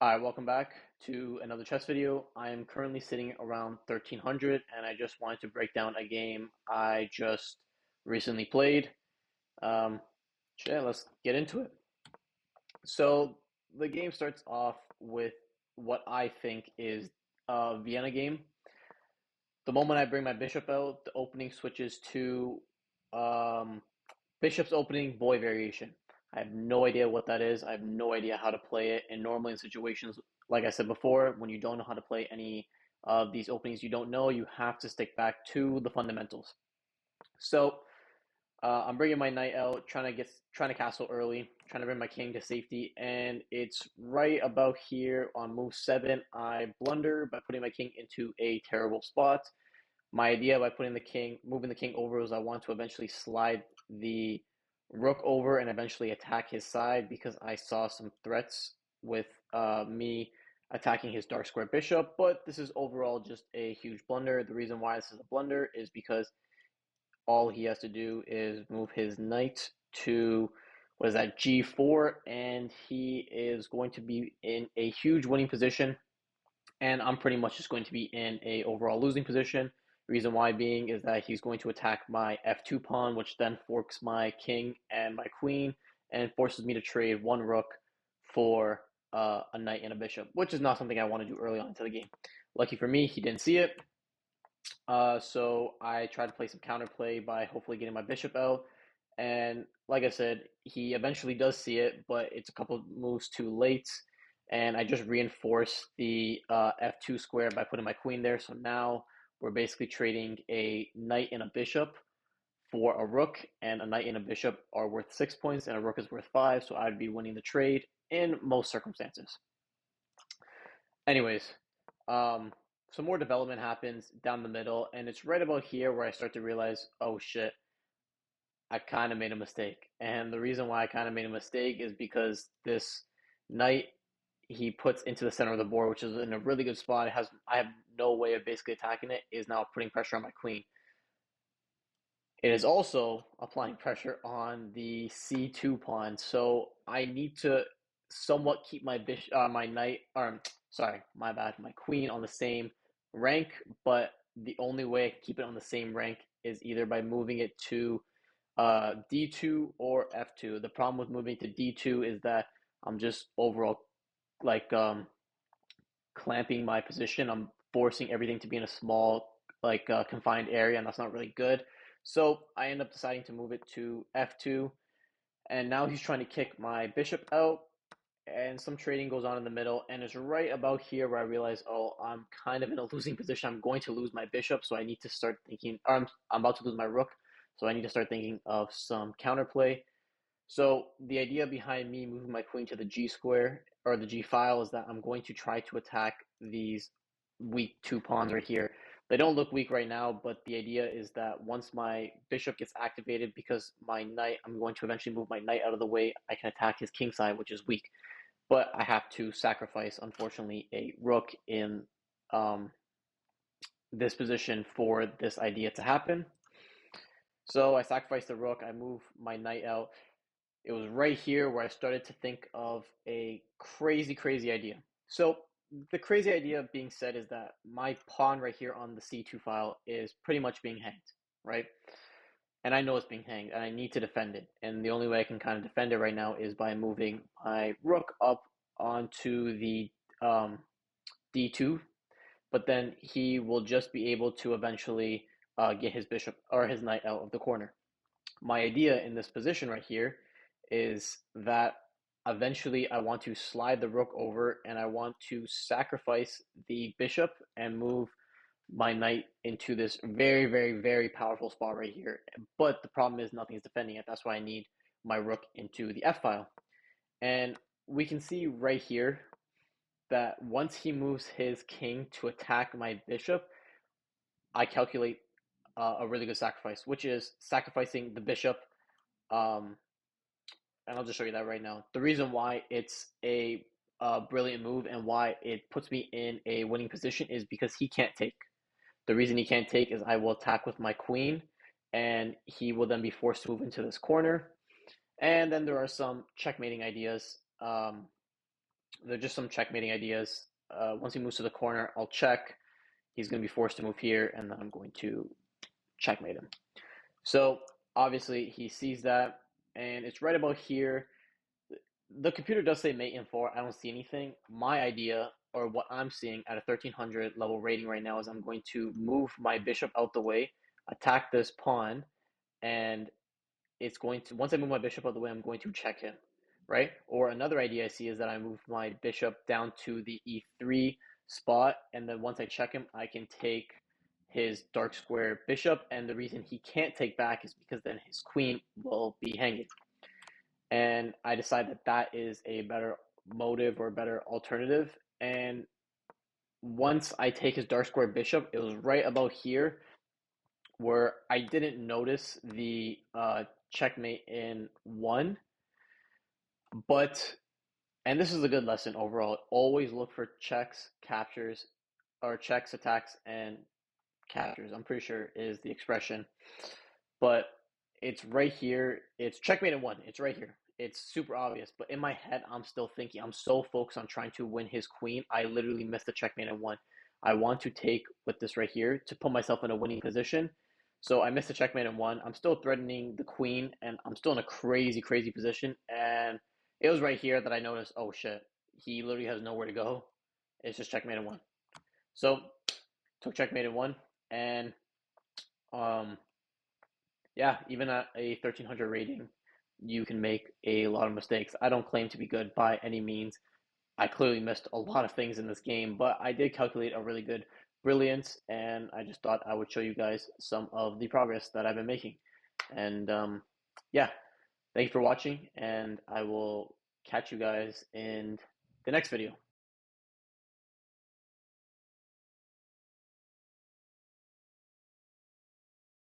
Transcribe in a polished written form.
Hi, welcome back to another chess video. I am currently sitting around 1300 and I just wanted to break down a game I just recently played. Um, yeah, let's get into it. So the game starts off with what I think is a Vienna game. The moment I bring my bishop out, the opening switches to um, bishop's opening boy variation. I have no idea what that is. I have no idea how to play it. And normally in situations, like I said before, when you don't know how to play any of these openings you don't know, you have to stick back to the fundamentals. So I'm bringing my knight out, trying to castle early, trying to bring my king to safety, and it's right about here on move 7. I blunder by putting my king into a terrible spot. My idea by moving the king over, was I want to eventually slide the rook over and eventually attack his side because I saw some threats with me attacking his dark square bishop. But this is overall just a huge blunder. The reason why this is a blunder is because all he has to do is move his knight to what is that, g4, and he is going to be in a huge winning position, and I'm pretty much just going to be in a overall losing position. Reason why being is that he's going to attack my f2 pawn, which then forks my king and my queen, and forces me to trade one rook for a knight and a bishop, which is not something I want to do early on into the game. Lucky for me, he didn't see it, so I tried to play some counterplay by hopefully getting my bishop out. And like I said, he eventually does see it, but it's a couple moves too late. And I just reinforced the f2 square by putting my queen there. So now we're basically trading a knight and a bishop for a rook, and a knight and a bishop are worth 6 points, and a rook is worth 5. So I'd be winning the trade in most circumstances. Anyways, um, some more development happens down the middle, and it's right about here where I start to realize, oh shit, I kind of made a mistake. And the reason why I kind of made a mistake is because this knight he puts into the center of the board, which is in a really good spot. I have no way of basically attacking it. Is now putting pressure on my queen. It is also applying pressure on the c2 pawn, so I need to somewhat keep my knight, or sorry, my bad, my queen on the same rank. But the only way I can keep it on the same rank is either by moving it to d2 or f2. The problem with moving to d2 is that I'm just overall like clamping my position. I'm forcing everything to be in a small, confined area, and that's not really good. So I end up deciding to move it to f2, and now he's trying to kick my bishop out, and some trading goes on in the middle, and it's right about here where I realize, oh, I'm kind of in a losing position. I'm going to lose my bishop, so I need to start thinking, or I'm about to lose my rook, so I need to start thinking of some counterplay. So the idea behind me moving my queen to the G square or the G file is that I'm going to try to attack these weak two pawns right here. They don't look weak right now, but the idea is that once my bishop gets activated, because my knight, I'm going to eventually move my knight out of the way, I can attack his king side, which is weak. But I have to sacrifice, unfortunately, a rook in um, this position for this idea to happen. So I sacrifice the rook, I move my knight out. It was right here where I started to think of a crazy, crazy idea. So the crazy idea being said is that my pawn right here on the c2 file is pretty much being hanged, right? And I know it's being hanged, and I need to defend it. And the only way I can kind of defend it right now is by moving my rook up onto the d2, but then he will just be able to eventually get his bishop or his knight out of the corner. My idea in this position right here is that eventually I want to slide the rook over, and I want to sacrifice the bishop and move my knight into this very, very, very powerful spot right here. But the problem is nothing is defending it. That's why I need my rook into the f file. And we can see right here that once he moves his king to attack my bishop, I calculate a really good sacrifice, which is sacrificing the bishop. Um, and I'll just show you that right now. The reason why it's a brilliant move and why it puts me in a winning position is because he can't take. The reason he can't take is I will attack with my queen, and he will then be forced to move into this corner. And then there are some checkmating ideas. They're just some checkmating ideas. Once he moves to the corner, I'll check. He's going to be forced to move here, and then I'm going to checkmate him. So obviously he sees that, and it's right about here. The computer does say mate in 4. I don't see anything. My idea, or what I'm seeing at a 1300 level rating right now, is I'm going to move my bishop out the way, attack this pawn, and it's going to, once I move my bishop out of the way, I'm going to check him, right? Or another idea I see is that I move my bishop down to the e3 spot, and then once I check him, I can take his dark square bishop, and the reason he can't take back is because then his queen will be hanging. And I decide that that is a better motive or a better alternative. And once I take his dark square bishop, it was right about here where I didn't notice the checkmate in 1, but and this is a good lesson overall. Always look for checks, captures, or checks, attacks, and captures. I'm pretty sure is the expression, but it's right here. It's checkmate in 1. It's right here. It's super obvious, but in my head, I'm still thinking. I'm so focused on trying to win his queen. I literally missed the checkmate in 1. I want to take with this right here to put myself in a winning position. So I missed the checkmate in 1. I'm still threatening the queen, and I'm still in a crazy, crazy position. And it was right here that I noticed, oh shit, he literally has nowhere to go. It's just checkmate in 1. So took checkmate in 1, and um, yeah, even at a 1300 rating, you can make a lot of mistakes. I don't claim to be good by any means. I clearly missed a lot of things in this game, but I did calculate a really good brilliance, and I just thought I would show you guys some of the progress that I've been making. And yeah, thank you for watching, and I will catch you guys in the next video.